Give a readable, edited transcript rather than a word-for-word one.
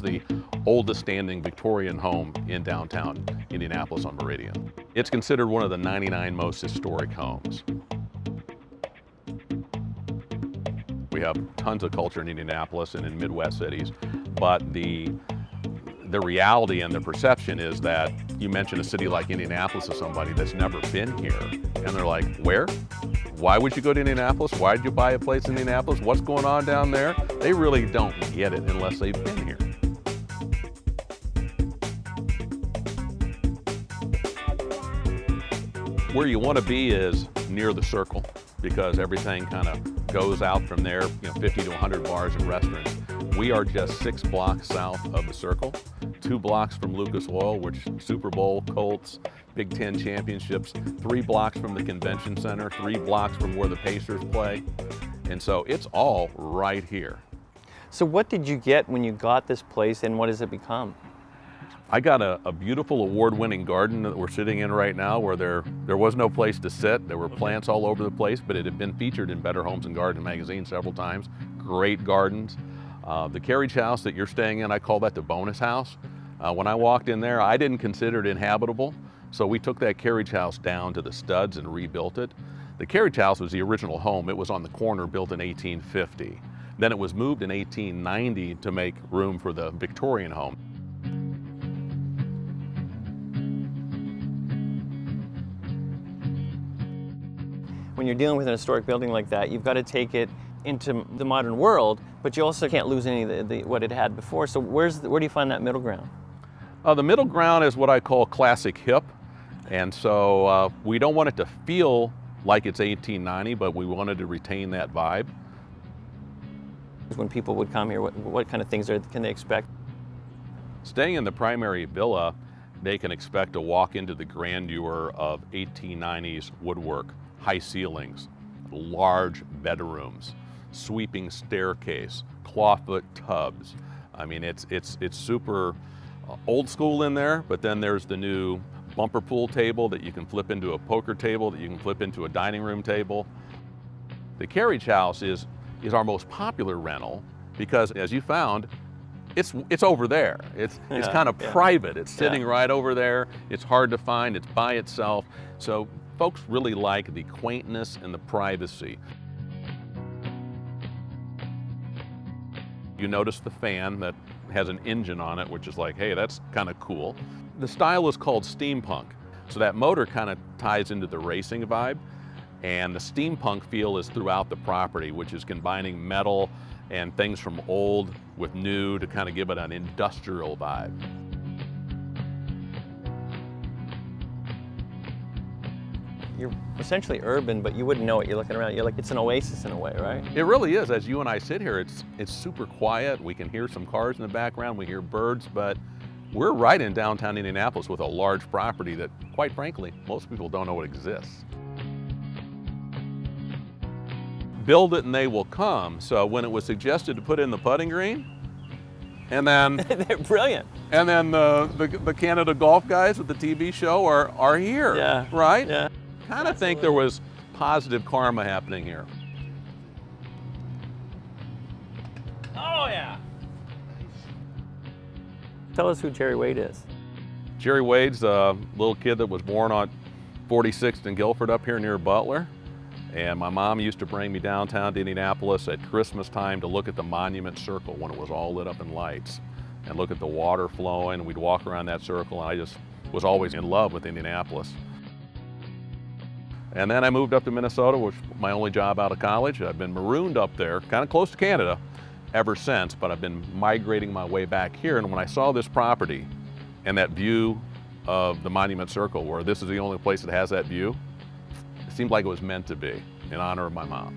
the oldest standing Victorian home in downtown Indianapolis on Meridian. It's considered one of the 99 most historic homes. We have tons of culture in Indianapolis and in Midwest cities, but the reality and the perception is that you mention a city like Indianapolis to somebody that's never been here, and they're like, where? Why would you go to Indianapolis? Why did you buy a place in Indianapolis? What's going on down there? They really don't get it unless they've been here. Where you want to be is near the circle, because everything kind of goes out from there, 50 to 100 bars and restaurants. We are just 6 blocks south of the circle, 2 blocks from Lucas Oil, which Super Bowl, Colts, Big Ten championships, 3 blocks from the convention center, 3 blocks from where the Pacers play. And so it's all right here. So what did you get when you got this place, and what has it become? I got a beautiful award-winning garden that we're sitting in right now, where there was no place to sit. There were plants all over the place, but it had been featured in Better Homes and Garden magazine several times. Great gardens. The carriage house that you're staying in, I call that the bonus house. When I walked in there, I didn't consider it inhabitable, so we took that carriage house down to the studs and rebuilt it. The carriage house was the original home. It was on the corner, built in 1850. Then it was moved in 1890 to make room for the Victorian home. When you're dealing with an historic building like that, you've got to take it into the modern world, but you also can't lose any of what it had before. So where do you find that middle ground? The middle ground is what I call classic hip. And so we don't want it to feel like it's 1890, but we wanted to retain that vibe. When people would come here, what kind of things can they expect? Staying in the primary villa, they can expect to walk into the grandeur of 1890s woodwork, high ceilings, large bedrooms, sweeping staircase, clawfoot tubs. I mean, it's super old school in there, but then there's the new bumper pool table that you can flip into a poker table, that you can flip into a dining room table. The carriage house is our most popular rental because, as you found, it's over there. It's kind of private. It's sitting right over there. It's hard to find. It's by itself. So folks really like the quaintness and the privacy. You notice the fan that has an engine on it, which is like, hey, that's kind of cool. The style is called steampunk. So that motor kind of ties into the racing vibe. And the steampunk feel is throughout the property, which is combining metal and things from old with new to kind of give it an industrial vibe. You're essentially urban, but you wouldn't know it. You're looking around, you're like, it's an oasis in a way, right? It really is. As you and I sit here, it's super quiet. We can hear some cars in the background, we hear birds, but we're right in downtown Indianapolis with a large property that, quite frankly, most people don't know it exists. Build it and they will come. So when it was suggested to put in the putting green, and then they're brilliant. And then the Canada golf guys with the TV show are here. Yeah. Right? Yeah. Kind of think there was positive karma happening here. Oh yeah. Tell us who Jerry Wade is. Jerry Wade's a little kid that was born on 46th and Guilford up here near Butler. And my mom used to bring me downtown to Indianapolis at Christmas time to look at the Monument Circle when it was all lit up in lights and look at the water flowing. We'd walk around that circle, and I just was always in love with Indianapolis. And then I moved up to Minnesota, which was my only job out of college. I've been marooned up there, kind of close to Canada, ever since, but I've been migrating my way back here. And when I saw this property and that view of the Monument Circle, where this is the only place that has that view, it seemed like it was meant to be in honor of my mom.